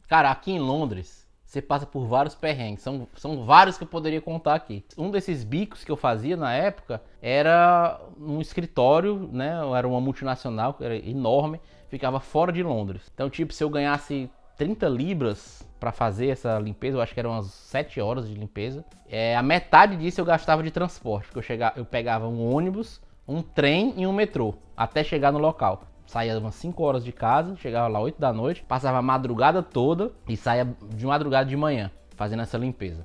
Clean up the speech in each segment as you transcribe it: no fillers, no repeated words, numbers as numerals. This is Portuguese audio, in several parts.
Cara, aqui em Londres, você passa por vários perrengues. São vários que eu poderia contar aqui. Um desses bicos que eu fazia na época era um escritório, né? Era uma multinacional, que era enorme, ficava fora de Londres. Então, tipo, se eu ganhasse 30 libras para fazer essa limpeza, eu acho que eram umas 7 horas de limpeza. A metade disso eu gastava de transporte, porque eu pegava um ônibus, um trem e um metrô até chegar no local. Saía umas 5 horas de casa, chegava lá 8 da noite, passava a madrugada toda e saía de madrugada de manhã fazendo essa limpeza.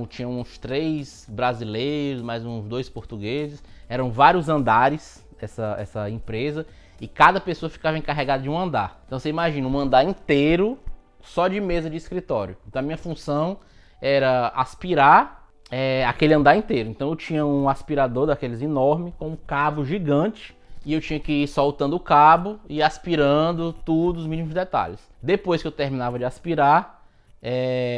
Tinha uns 3 brasileiros, mais uns 2 portugueses. Eram vários andares essa empresa e cada pessoa ficava encarregada de um andar. Então você imagina um andar inteiro só de mesa de escritório. Então a minha função era aspirar aquele andar inteiro. Então eu tinha um aspirador daqueles enorme com um cabo gigante. E eu tinha que ir soltando o cabo e aspirando tudo, os mínimos detalhes. Depois que eu terminava de aspirar,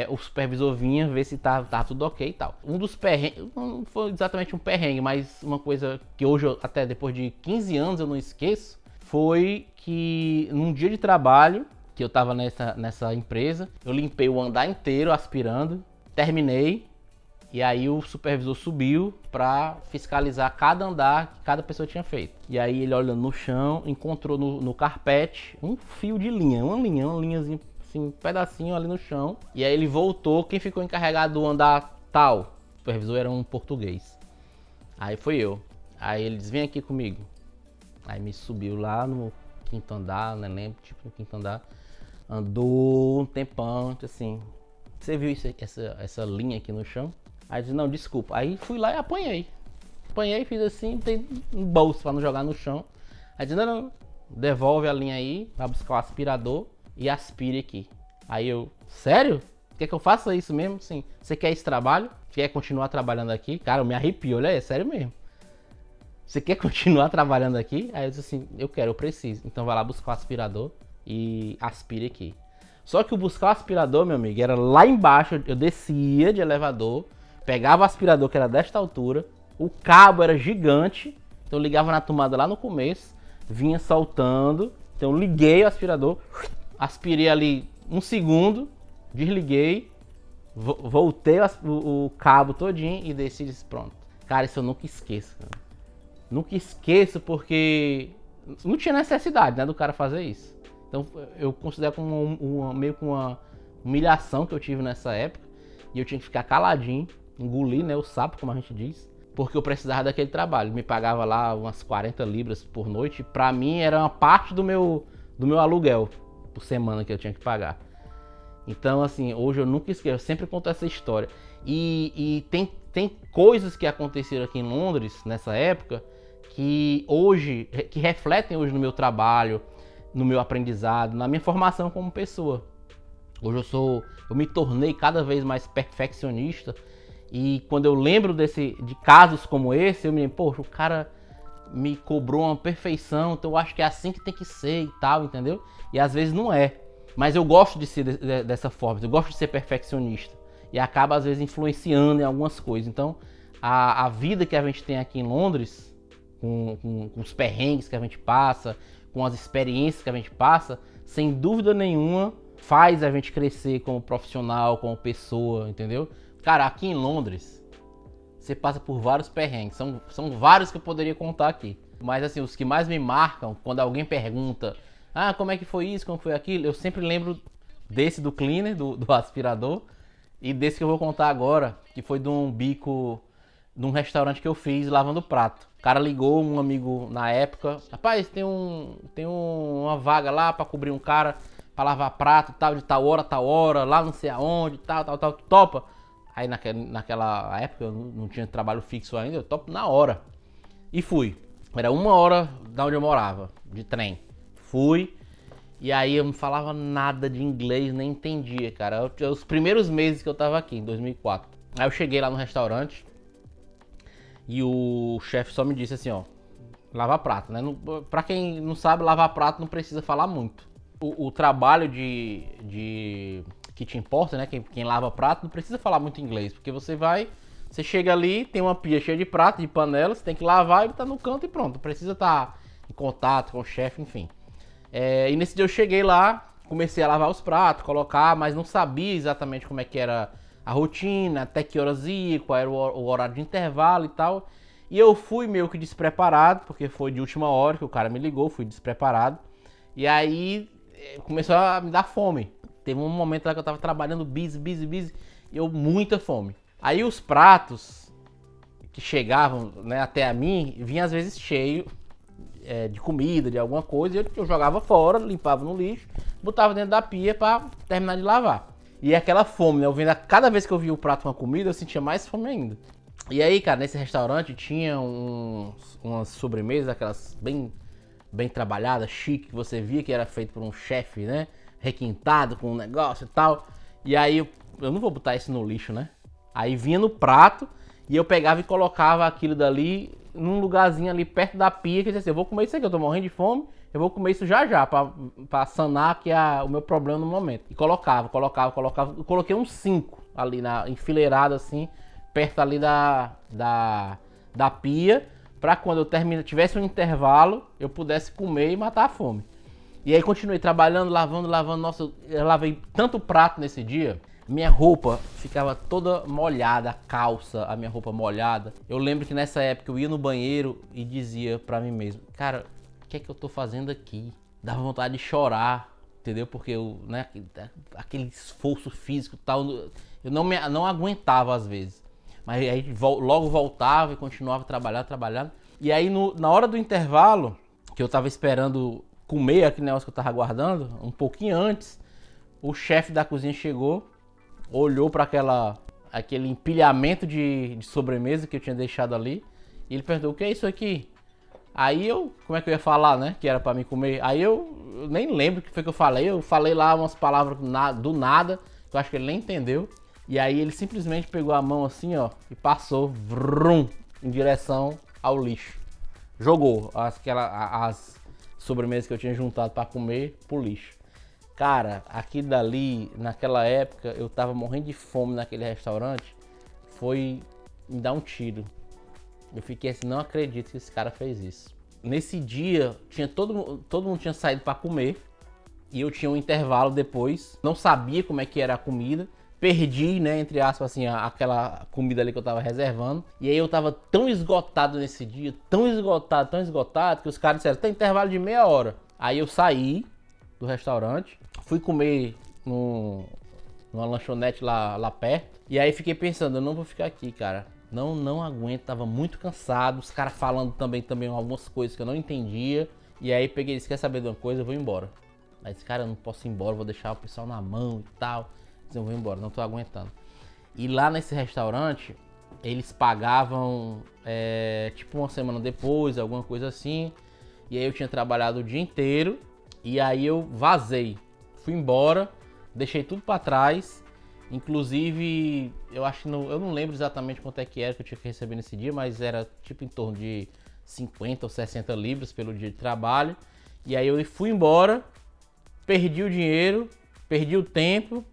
o supervisor vinha ver se tava tudo ok e tal. Um dos perrengues, não foi exatamente um perrengue, mas uma coisa que hoje, até depois de 15 anos, eu não esqueço, foi que num dia de trabalho, que eu tava nessa empresa, eu limpei o andar inteiro aspirando, terminei. E aí o supervisor subiu para fiscalizar cada andar que cada pessoa tinha feito. E aí ele olhando no chão, encontrou no carpete um fio de linha, uma linhazinha, assim, um pedacinho ali no chão. E aí ele voltou, quem ficou encarregado do andar tal? O supervisor era um português. Aí foi eu. Aí ele disse, vem aqui comigo. Aí me subiu lá no quinto andar, não lembro, tipo no quinto andar. Andou um tempão, assim, você viu essa linha aqui no chão? Aí disse, não, desculpa. Aí fui lá e apanhei. Apanhei, fiz assim, tem um bolso pra não jogar no chão. Aí disse, não, devolve a linha aí, vai buscar o aspirador e aspire aqui. Aí eu, sério? Quer que eu faça isso mesmo? Sim. Você quer esse trabalho? Quer continuar trabalhando aqui? Cara, eu me arrepio, olha aí, é sério mesmo. Você quer continuar trabalhando aqui? Aí eu disse assim, eu quero, eu preciso. Então vai lá buscar o aspirador e aspire aqui. Só que o buscar o aspirador, meu amigo, era lá embaixo, eu descia de elevador, pegava o aspirador que era desta altura, o cabo era gigante, então eu ligava na tomada lá no começo, vinha soltando, então liguei o aspirador, aspirei ali um segundo, desliguei, voltei o cabo todinho e desci e disse, pronto. Cara, isso eu nunca esqueço, cara. Nunca esqueço porque não tinha necessidade, né, do cara fazer isso. Então eu considero como meio que uma humilhação que eu tive nessa época e eu tinha que ficar caladinho, engolir, né, o sapo, como a gente diz, porque eu precisava daquele trabalho. Me pagava lá umas 40 libras por noite, pra mim era uma parte do meu aluguel por semana que eu tinha que pagar. Então assim, hoje eu nunca esqueço, eu sempre conto essa história. E tem coisas que aconteceram aqui em Londres nessa época que refletem hoje no meu trabalho, no meu aprendizado, na minha formação como pessoa. Hoje eu me tornei cada vez mais perfeccionista e quando eu lembro de casos como esse, eu me lembro, poxa, o cara me cobrou uma perfeição, então eu acho que é assim que tem que ser e tal, entendeu? E às vezes não é, mas eu gosto de ser dessa forma, eu gosto de ser perfeccionista e acaba às vezes influenciando em algumas coisas. Então a vida que a gente tem aqui em Londres, com os perrengues que a gente passa, com as experiências que a gente passa, sem dúvida nenhuma faz a gente crescer como profissional, como pessoa, entendeu? Cara, aqui em Londres, você passa por vários perrengues, são vários que eu poderia contar aqui. Mas assim, os que mais me marcam, quando alguém pergunta, como é que foi isso, como foi aquilo, eu sempre lembro desse do cleaner, do aspirador, e desse que eu vou contar agora, que foi de um bico, de um restaurante que eu fiz lavando prato. O cara ligou, um amigo na época, rapaz, tem uma vaga lá pra cobrir um cara pra lavar prato, tal, de tal hora, lá não sei aonde, tal, topa. Aí naquela época eu não tinha trabalho fixo ainda, eu topo na hora. E fui. Era 1 hora da onde eu morava, de trem. Fui, e aí eu não falava nada de inglês, nem entendia, cara. Os primeiros meses que eu tava aqui, em 2004. Aí eu cheguei lá no restaurante, e o chefe só me disse assim, ó, lavar prato, né? Pra quem não sabe, lavar prato não precisa falar muito. O trabalho que te importa, né? Quem lava prato não precisa falar muito inglês, porque você chega ali, tem uma pia cheia de prato, de panela, você tem que lavar e tá no canto e pronto. Não precisa estar em contato com o chefe, enfim. E nesse dia eu cheguei lá, comecei a lavar os pratos, colocar, mas não sabia exatamente como é que era a rotina, até que horas ia, qual era o horário de intervalo e tal. E eu fui meio que despreparado, porque foi de última hora que o cara me ligou, fui despreparado. E aí começou a me dar fome. Teve um momento lá que eu tava trabalhando busy, e eu muita fome. Aí os pratos que chegavam, né, até a mim, vinham às vezes cheio de comida, de alguma coisa, e eu jogava fora, limpava no lixo, botava dentro da pia pra terminar de lavar. E aquela fome, né, cada vez que eu via o prato com a comida, eu sentia mais fome ainda. E aí, cara, nesse restaurante tinha umas sobremesas, aquelas bem trabalhadas, chique, que você via que era feito por um chefe, né, requintado com um negócio e tal. E aí, eu não vou botar isso no lixo, né? Aí vinha no prato e eu pegava e colocava aquilo dali num lugarzinho ali perto da pia, que eu dizia assim, eu vou comer isso aqui, eu tô morrendo de fome, eu vou comer isso já, pra sanar aqui o meu problema no momento. E colocava. Eu coloquei uns 5 ali, enfileirado assim, perto ali da pia, pra quando eu tivesse um intervalo, eu pudesse comer e matar a fome. E aí continuei trabalhando, lavando, nossa, eu lavei tanto prato nesse dia, minha roupa ficava toda molhada, a calça, a minha roupa molhada. Eu lembro que nessa época eu ia no banheiro e dizia pra mim mesmo, cara, o que é que eu tô fazendo aqui? Dava vontade de chorar, entendeu? Porque né, aquele esforço físico e tal, eu não aguentava às vezes. Mas aí logo voltava e continuava trabalhando. E aí na hora do intervalo, que eu tava esperando comer aquele negócio que eu tava guardando, um pouquinho antes, o chefe da cozinha chegou, olhou para aquele empilhamento de sobremesa que eu tinha deixado ali, e ele perguntou, o que é isso aqui? Aí como é que eu ia falar, né, que era para mim comer? Aí eu nem lembro o que foi que eu falei lá umas palavras do nada, que eu acho que ele nem entendeu, e aí ele simplesmente pegou a mão assim, ó, e passou, vrum, em direção ao lixo. Jogou as sobremesas que eu tinha juntado para comer pro lixo. Cara, aquilo dali, naquela época, eu tava morrendo de fome naquele restaurante, foi me dar um tiro. Eu fiquei assim, não acredito que esse cara fez isso. Nesse dia, todo mundo tinha saído para comer, e eu tinha um intervalo depois, não sabia como é que era a comida, perdi, né, entre aspas, assim, aquela comida ali que eu tava reservando, e aí eu tava tão esgotado nesse dia, tão esgotado, que os caras disseram, tem intervalo de meia hora. Aí eu saí do restaurante, fui comer numa lanchonete lá perto, e aí fiquei pensando, eu não vou ficar aqui, cara, não aguento, tava muito cansado, os caras falando também algumas coisas que eu não entendia, e aí peguei e disse, quer saber de uma coisa, eu vou embora. Aí disse, cara, eu não posso ir embora, vou deixar o pessoal na mão e tal, eu vou embora, não tô aguentando. E lá nesse restaurante, eles pagavam tipo uma semana depois, alguma coisa assim, e aí eu tinha trabalhado o dia inteiro, e aí eu vazei, fui embora, deixei tudo pra trás, inclusive, eu não lembro exatamente quanto é que era que eu tinha que receber nesse dia, mas era tipo em torno de 50 ou 60 libras pelo dia de trabalho, e aí eu fui embora, perdi o dinheiro, perdi o tempo,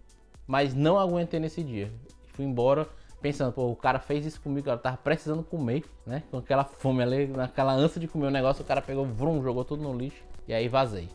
mas não aguentei nesse dia, fui embora pensando, pô, o cara fez isso comigo, eu tava precisando comer, né, com aquela fome ali, naquela ânsia de comer o negócio, o cara pegou, vrum, jogou tudo no lixo, e aí vazei.